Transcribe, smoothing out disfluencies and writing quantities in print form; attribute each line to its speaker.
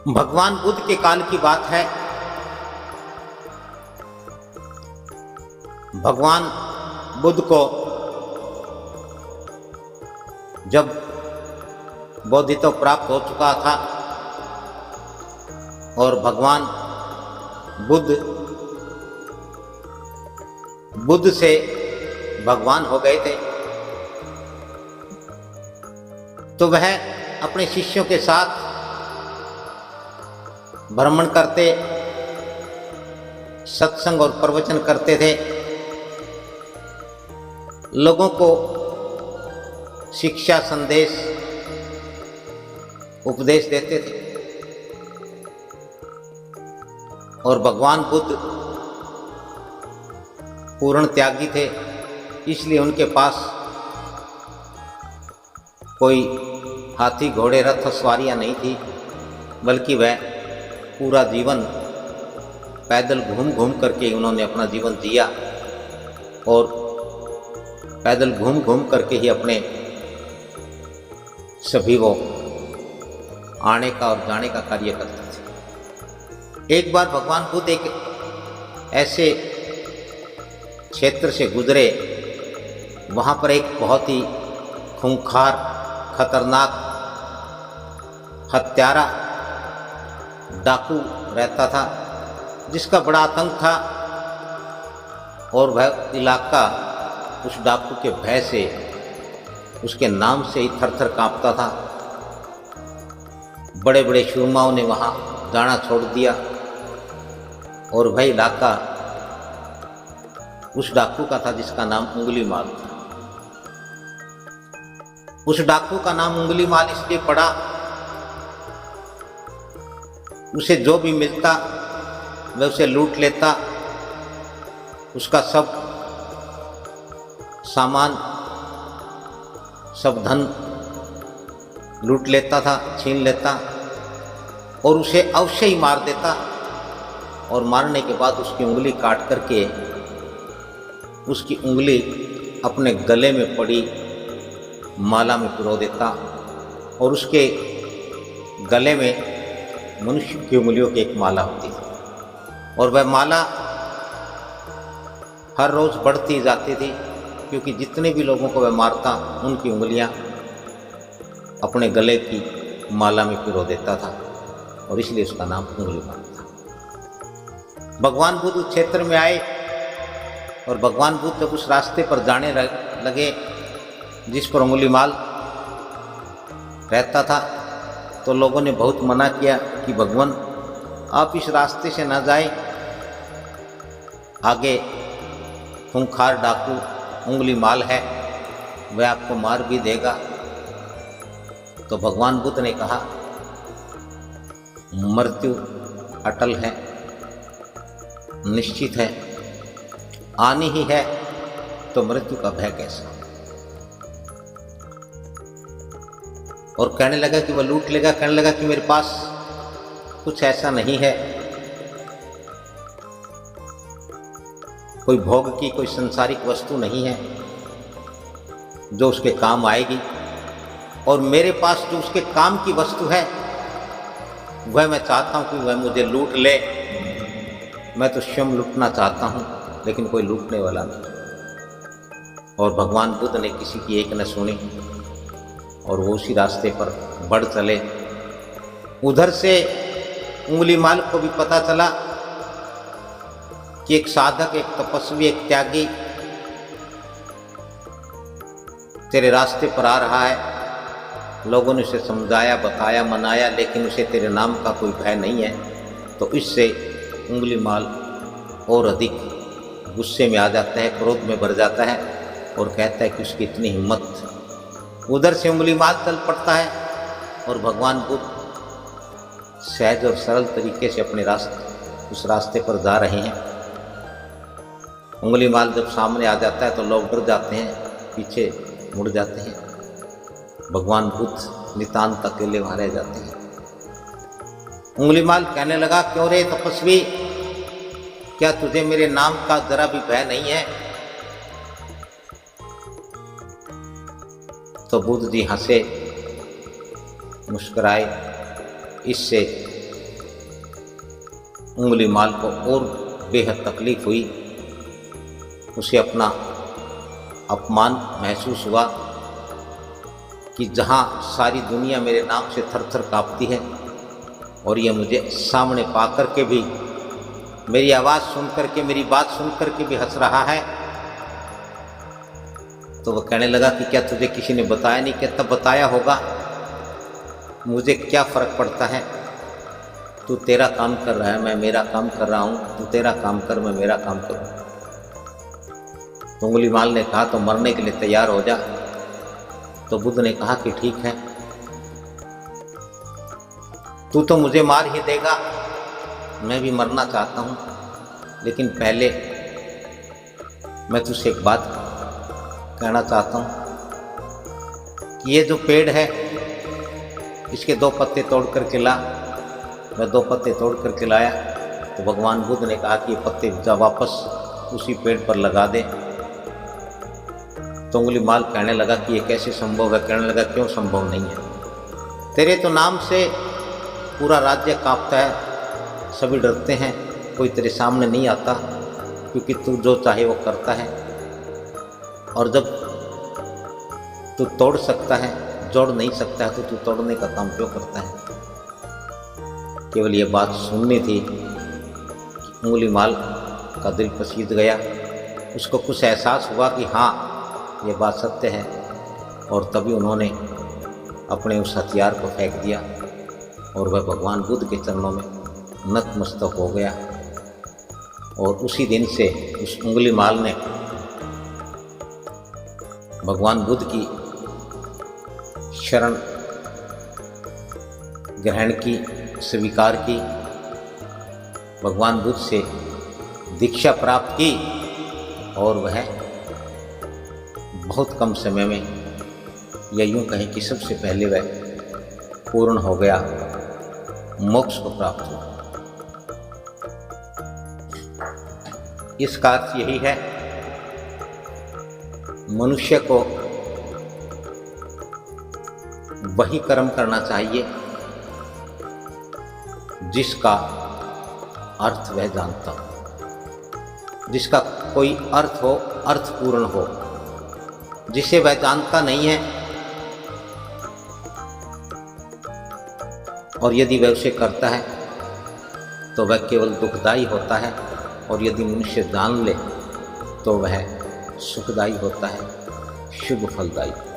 Speaker 1: भगवान बुद्ध के काल की बात है। भगवान बुद्ध को जब बोधित्व प्राप्त हो चुका था और भगवान बुद्ध से भगवान हो गए थे, तो वह अपने शिष्यों के साथ भ्रमण करते, सत्संग और प्रवचन करते थे, लोगों को शिक्षा संदेश उपदेश देते थे। और भगवान बुद्ध पूर्ण त्यागी थे, इसलिए उनके पास कोई हाथी घोड़े रथ सवारियां नहीं थी, बल्कि वह पूरा जीवन पैदल घूम घूम करके उन्होंने अपना जीवन जिया और पैदल घूम घूम करके ही अपने सभी को आने का और जाने का कार्य करते थे। एक बार भगवान बुद्ध एक ऐसे क्षेत्र से गुजरे, वहाँ पर एक बहुत ही खूंखार, खतरनाक, हत्यारा डाकू रहता था, जिसका बड़ा आतंक था। और वह इलाका उस डाकू के भय से, उसके नाम से ही थर थर कांपता था। बड़े बड़े शूरमाओं ने वहाँ जाना छोड़ दिया और वह इलाका उस डाकू का था जिसका नाम उंगलीमाल था। उस डाकू का नाम उंगलीमाल इसलिए पड़ा, उसे जो भी मिलता वह उसे लूट लेता, उसका सब सामान, सब धन लूट लेता था, छीन लेता और उसे अवश्य ही मार देता। और मारने के बाद उसकी उंगली काट करके उसकी उंगली अपने गले में पड़ी माला में पिरो देता और उसके गले में मनुष्य की उंगलियों की एक माला होती थी और वह माला हर रोज़ बढ़ती जाती थी, क्योंकि जितने भी लोगों को वह मारता उनकी उंगलियां अपने गले की माला में पिरो देता था और इसलिए उसका नाम उंगलीमाल था। भगवान बुद्ध उस क्षेत्र में आए और भगवान बुद्ध जब उस रास्ते पर जाने लगे जिस पर उंगलीमाल रहता था, तो लोगों ने बहुत मना किया कि भगवान आप इस रास्ते से ना जाएं, आगे खूंखार डाकू उंगलीमाल है, वह आपको मार भी देगा। तो भगवान बुद्ध ने कहा, मृत्यु अटल है, निश्चित है, आनी ही है, तो मृत्यु का भय कैसा। और कहने लगा कि वह लूट लेगा, कहने लगा कि मेरे पास कुछ ऐसा नहीं है, कोई भोग की, कोई संसारिक वस्तु नहीं है जो उसके काम आएगी, और मेरे पास जो उसके काम की वस्तु है वह मैं चाहता हूँ कि वह मुझे लूट ले। मैं तो स्वयं लूटना चाहता हूँ, लेकिन कोई लूटने वाला नहीं। और भगवान बुद्ध ने किसी की एक न सुनी और वो उसी रास्ते पर बढ़ चले। उधर से उंगलीमाल को भी पता चला कि एक साधक, एक तपस्वी, एक त्यागी तेरे रास्ते पर आ रहा है। लोगों ने उसे समझाया, बताया, मनाया, लेकिन उसे तेरे नाम का कोई भय नहीं है। तो इससे उंगलीमाल और अधिक गुस्से में आ जाता है, क्रोध में भर जाता है और कहता है कि उसकी इतनी हिम्मत। उधर से उंगलीमाल चल पड़ता है और भगवान बुद्ध सहज और सरल तरीके से अपने उस रास्ते पर जा रहे हैं। उंगलीमाल जब सामने आ जाता है तो लोग डर जाते हैं, पीछे मुड़ जाते हैं। भगवान बुद्ध नितांत अकेले वहाँ रह जाते हैं। उंगलीमाल कहने लगा, क्यों रे तपस्वी, क्या तुझे मेरे नाम का जरा भी भय नहीं है? तो बुद्ध जी हंसे, मुस्कुराए। इससे उंगलीमाल को और बेहद तकलीफ हुई। उसे अपना अपमान महसूस हुआ कि जहाँ सारी दुनिया मेरे नाम से थर थर काँपती है और ये मुझे सामने पा कर के भी, मेरी आवाज़ सुन कर के, मेरी बात सुन कर के भी हंस रहा है। तो वह कहने लगा कि क्या तुझे किसी ने बताया नहीं? क्या तब बताया होगा, मुझे क्या फ़र्क पड़ता है, तू तेरा काम कर रहा है, मैं मेरा काम कर रहा हूँ, तू तेरा काम कर, मैं मेरा काम करूँ। तो उंगलीमाल ने कहा तो मरने के लिए तैयार हो जा। तो बुद्ध ने कहा कि ठीक है, तू तो मुझे मार ही देगा, मैं भी मरना चाहता हूँ, लेकिन पहले मैं तुझसे एक बात कहना चाहता हूँ कि ये जो पेड़ है इसके 2 पत्ते तोड़ करके ला। मैं 2 पत्ते तोड़ करके लाया। तो भगवान बुद्ध ने कहा कि ये पत्ते जा वापस उसी पेड़ पर लगा दे। तो उंगलीमाल कहने लगा कि ये कैसे संभव है? कहने लगा क्यों संभव नहीं है, तेरे तो नाम से पूरा राज्य कांपता है, सभी डरते हैं, कोई तेरे सामने नहीं आता, क्योंकि तू जो चाहे वो करता है। और जब तू तोड़ सकता है, जोड़ नहीं सकता है, तो तू तोड़ने का काम क्यों करता है? केवल ये बात सुननी थी कि उंगलीमाल का दिल पसीज गया। उसको कुछ एहसास हुआ कि हाँ, ये बात सत्य है। और तभी उन्होंने अपने उस हथियार को फेंक दिया और वह भगवान बुद्ध के चरणों में नतमस्तक हो गया। और उसी दिन से उस उंगलीमाल ने भगवान बुद्ध की शरण ग्रहण की, स्वीकार की, भगवान बुद्ध से दीक्षा प्राप्त की और वह बहुत कम समय में, या यूँ कहें कि सबसे पहले वह पूर्ण हो गया, मोक्ष को प्राप्त हुआ। इसका अर्थ यही है, मनुष्य को वही कर्म करना चाहिए जिसका अर्थ वह जानता हो, जिसका कोई अर्थ हो, अर्थपूर्ण हो। जिसे वह जानता नहीं है और यदि वह उसे करता है तो वह केवल दुखदायी होता है, और यदि मनुष्य जान ले तो वह सुखदायी होता है, शुभ फलदायी होता है।